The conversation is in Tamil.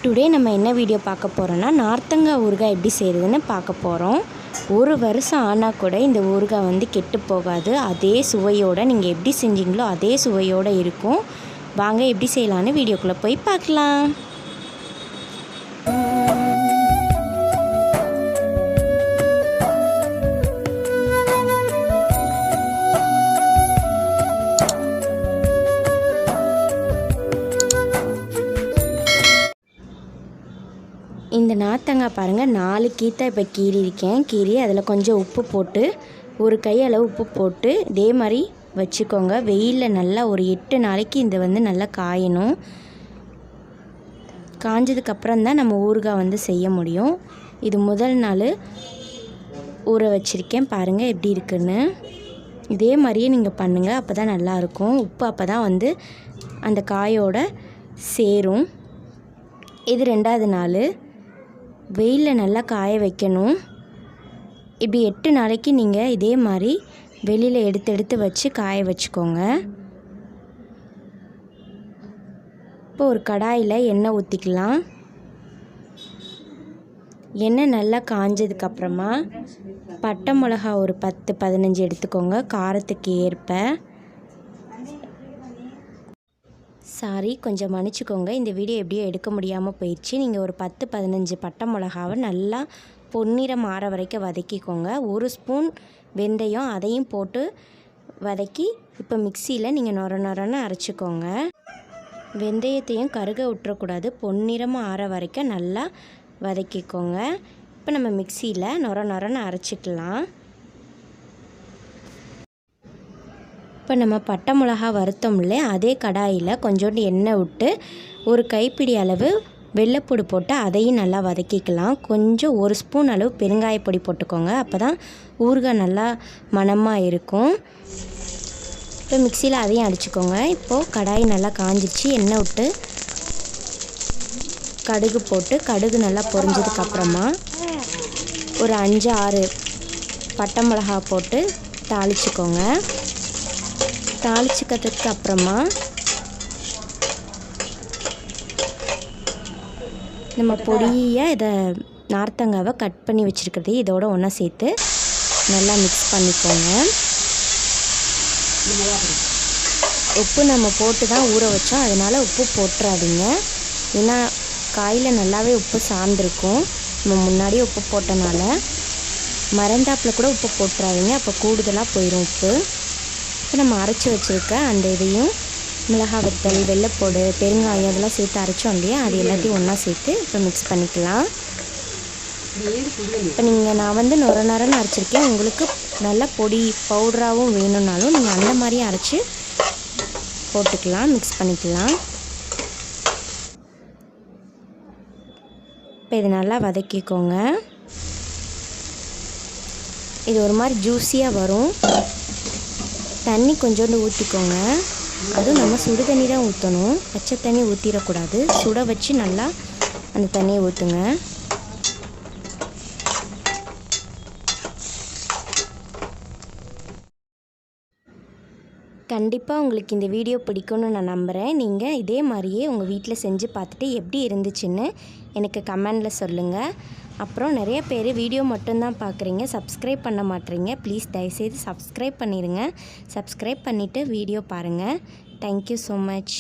டுடே நம்ம என்ன வீடியோ பார்க்க போகிறோன்னா நார்த்தங்காய் ஊறுகாய் எப்படி செய்கிறதுன்னு பார்க்க போகிறோம். ஒரு வருஷம் ஆனால் கூட இந்த ஊறுகாய் வந்து கெட்டு போகாது. அதே சுவையோடு நீங்கள் எப்படி செஞ்சீங்களோ அதே சுவையோடு இருக்கும். வாங்க எப்படி செய்யலான்னு வீடியோக்குள்ளே போய் பார்க்கலாம். இந்த நார்த்தங்காய் பாருங்கள், 4 கீத்தை இப்போ கீறி அதில் கொஞ்சம் உப்பு போட்டு ஒரு கை அளவு உப்பு போட்டு இதே மாதிரி வச்சுக்கோங்க. வெயிலில் நல்லா ஒரு 8 நாளைக்கு இந்த வந்து நல்லா காயணும். காஞ்சதுக்கப்புறம் தான் நம்ம ஊறுகாய் வந்து செய்ய முடியும். இது முதல் நாள் ஊற வச்சுருக்கேன், பாருங்கள் எப்படி இருக்குன்னு. இதே மாதிரியே நீங்கள் பண்ணுங்கள், அப்போ தான் நல்லாயிருக்கும். உப்பு அப்போ தான் வந்து அந்த காயோட சேரும். இது 2வது நாள். வெயிலில் நல்லா காய வைக்கணும். இப்படி 8 நாளைக்கு நீங்கள் இதே மாதிரி வெளியில் எடுத்து வச்சு காய வச்சுக்கோங்க. இப்போ ஒரு கடாயில் எண்ணெய் ஊற்றிக்கலாம். எண்ணெய் நல்லா காஞ்சதுக்கப்புறமா பட்டை மிளகா ஒரு 10-15 எடுத்துக்கோங்க, காரத்துக்கு ஏற்ப. கொஞ்சம் மன்னிச்சிக்கோங்க, இந்த வீடியோ எப்படியோ எடுக்க முடியாமல் போயிடுச்சு. நீங்கள் ஒரு 10-15 பட்டை மிளகாவை நல்லா பொன்னிறம் ஆற வரைக்கும் வதக்கிக்கோங்க. 1 ஸ்பூன் வெந்தயம் அதையும் போட்டு வதக்கி இப்போ மிக்சியில் நீங்கள் நொரன்னு அரைச்சிக்கோங்க. வெந்தயத்தையும் கருக விட்டுறக்கூடாது, பொன்னிறமாக ஆற வரைக்கும் நல்லா வதக்கிக்கோங்க. இப்போ நம்ம மிக்சியில் நொரன்னு அரைச்சிக்கலாம். இப்போ நம்ம பட்டை மிளகா வறுத்தோம்ல, அதே கடாயில் கொஞ்சோண்டு எண்ணெய் விட்டு ஒரு கைப்பிடி அளவு வெள்ளைப்பூடு போட்டு அதையும் நல்லா வதக்கிக்கலாம். கொஞ்சம் 1 ஸ்பூன் அளவு பெருங்காயப்பொடி போட்டுக்கோங்க, அப்போ தான் ஊறுகாய் நல்லா மணமாக இருக்கும். இப்போ மிக்சியில் அதையும் அடிச்சுக்கோங்க. இப்போது கடாய் நல்லா காஞ்சிச்சு, எண்ணெய் விட்டு கடுகு போட்டு கடுகு நல்லா பொரிஞ்சதுக்கப்புறமா ஒரு 5-6 பட்டை மிளகா போட்டு தாளிச்சுக்கோங்க. தாளிச்சுக்கிறதுக்கு அப்புறமா நம்ம பொடியாக இதை நார்த்தங்காவை கட் பண்ணி வச்சுருக்கிறது இதோட ஒன்றா சேர்த்து நல்லா மிக்ஸ் பண்ணிக்கோங்க. உப்பு நம்ம போட்டு தான் ஊற வச்சோம், அதனால் உப்பு போட்டுறாதீங்க. ஏன்னா காயில் நல்லாவே உப்பு சார்ந்திருக்கும். நம்ம முன்னாடியே உப்பு போட்டனால மறந்தாப்பில் கூட உப்பு போட்டுறாதீங்க, அப்போ கூடுதலாக போயிடும் உப்பு. இப்போ நம்ம அரைச்சி வச்சுருக்க அந்த இதையும் மிளகாய் வத்தல், வெள்ளைப்பூடு, பெருங்காயம் இதெல்லாம் சேர்த்து அரைச்சோம் இல்லையா, அது எல்லாத்தையும் ஒன்றா சேர்த்து இப்போ மிக்ஸ் பண்ணிக்கலாம். இப்போ நான் வந்து நொரன்னு அரைச்சிருக்கேன். உங்களுக்கு நல்ல பொடி பவுடராகவும் வேணும்னாலும் நீங்கள் அந்த மாதிரியும் அரைச்சி போட்டுக்கலாம், மிக்ஸ் பண்ணிக்கலாம். இப்போ இது நல்லா வதக்கிக்கோங்க. இது ஒரு மாதிரி ஜூஸியாக வரும். தண்ணி கொஞ்சோண்டு ஊற்றிக்கோங்க. அதுவும் நம்ம சுடு தண்ணி தான் ஊற்றணும், பச்சை தண்ணி ஊற்றிடக்கூடாது. சுட வச்சு நல்லா அந்த தண்ணியை ஊற்றுங்க. கண்டிப்பாக உங்களுக்கு இந்த வீடியோ பிடிக்கும்னு நான் நம்புகிறேன். நீங்கள் இதே மாதிரியே உங்கள் வீட்டில் செஞ்சு பார்த்துட்டு எப்படி இருந்துச்சுன்னு எனக்கு கமெண்டில் சொல்லுங்கள். அப்புறம் நிறைய பேர் வீடியோ மட்டும்தான் பார்க்குறீங்க, சப்ஸ்கிரைப் பண்ண மாட்டேறீங்க. ப்ளீஸ் தயவுசெய்து சப்ஸ்கிரைப் பண்ணிடுங்க. சப்ஸ்கிரைப் பண்ணிவிட்டு வீடியோ பாருங்கள். Thank you so much.